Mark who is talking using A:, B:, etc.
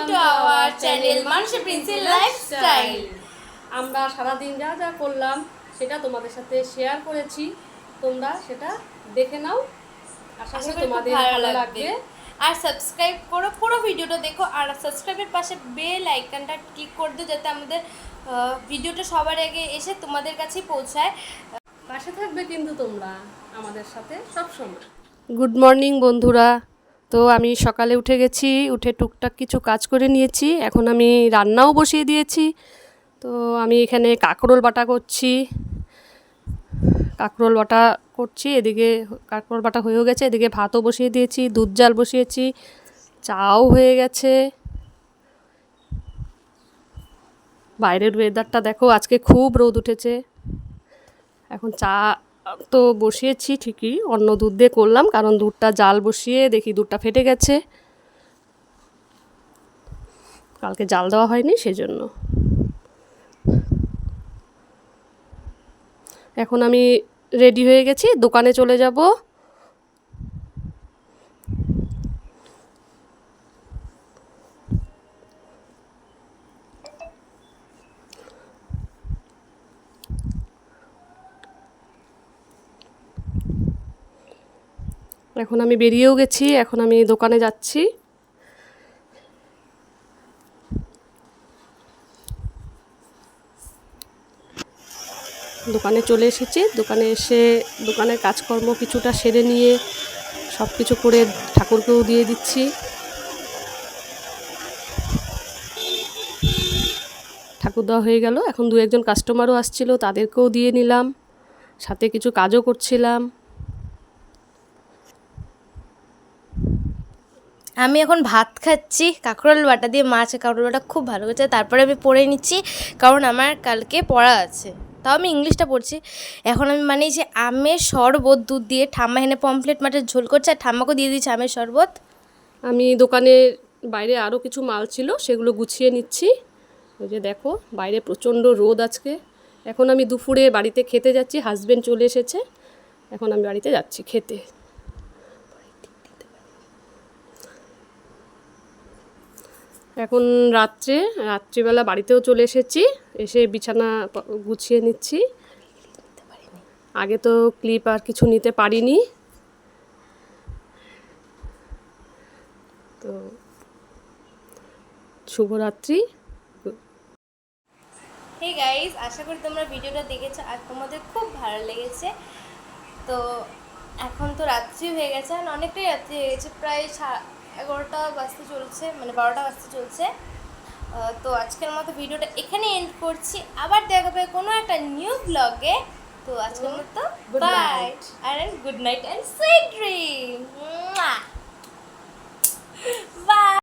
A: to our channel Manshi Princess Lifestyle.
B: আমরা সারাদিন যা যা করলাম সেটা তোমাদের সাথে শেয়ার করেছি, তোমরা সেটা দেখে নাও। আশা করি তোমাদের ভালো লাগবে।
A: আর সাবস্ক্রাইব করো, পুরো ভিডিওটা দেখো, আর সাবস্ক্রাইবের পাশে বেল আইকনটা ক্লিক করে দিও যাতে আমাদের ভিডিওটা সবার আগে এসে তোমাদের কাছেই পৌঁছায়।
B: পাশে থাকবে কিন্তু তোমরা আমাদের সাথে সব সময়।
C: গুড মর্নিং বন্ধুরা। তো আমি সকালে উঠে গেছি, উঠে টুকটাক কিছু কাজ করে নিয়েছি। এখন আমি রান্নাও বসিয়ে দিয়েছি। তো আমি এখানে কাঁকরোল বাটা করছি, এদিকে কাঁকরোল বাটা হয়েও গেছে, এদিকে ভাতও বসিয়ে দিয়েছি, দুধ জাল বসিয়েছি, চাও হয়ে গেছে। বাইরের ওয়েদারটা দেখো, আজকে খুব রোদ উঠেছে। এখন চা তো বসিয়েছি ঠিকই, অন্য দুধ দিয়ে করলাম, কারণ দুধটা জাল বসিয়ে দেখি দুধটা ফেটে গেছে, কালকে জাল দেওয়া হয়নি সেজন্য। এখন আমি রেডি হয়ে গেছি, দোকানে চলে যাব। এখন আমি বেরিয়েও গেছি, এখন আমি দোকানে যাচ্ছি। দোকানে চলে এসেছি, দোকানে এসে দোকানের কাজকর্ম কিছুটা সেরে নিয়ে সব কিছু করে ঠাকুরকেও দিয়ে দিচ্ছি। ঠাকুর দেওয়া হয়ে গেল। এখন দু একজন কাস্টমারও আসছিল, তাদেরকেও দিয়ে নিলাম, সাথে কিছু কাজও করছিলাম।
A: আমি এখন ভাত খাচ্ছি কাঁকরোল বাটা দিয়ে, মাছ কাঁকরোল বাটা খুব ভালো হয়েছে। তারপরে আমি পড়ে নিচ্ছি, কারণ আমার কালকে পড়া আছে, তাও আমি ইংলিশটা পড়ছি। এখন আমি মানে যে আমের শরবত দুধ দিয়ে, ঠাম্মা এনে পমফ্লেট মাছের ঝোল করছে, আর ঠাম্মাকেও দিয়ে দিচ্ছি আমের শরবত।
C: আমি দোকানের বাইরে আরও কিছু মাল ছিল, সেগুলো গুছিয়ে নিচ্ছি। ওই যে দেখো, বাইরে প্রচণ্ড রোদ আজকে। এখন আমি দুপুরে বাড়িতে খেতে যাচ্ছি, হাজব্যান্ড চলে এসেছে, এখন আমি বাড়িতে যাচ্ছি খেতে। এখন রাত্রিবেলা বাড়িতেও চলে এসেছি, এসে বিছানা গুছিয়ে নিচ্ছি। আগে তো ক্লিপ আর কিছু নিতে পারিনি, তো শুভরাত্রি।
A: হে গাইস, আশা করি তোমরা ভিডিওটা দেখেছো আর তোমাদের খুব ভালো লেগেছে। তো এখন তো রাত্রি হয়ে গেছে, আর অনেকটাই রাত্রি হয়ে গেছে, প্রায় 11টা বাজতে চলছে, মানে 12টা বাজতে চলছে। তো আজকের মতো ভিডিওটা এখানে এন্ড করছি, আবার দেখা হবে কোনো একটা নিউ ব্লগে। তো আজকের মতো bye and good night and sweet dream. By.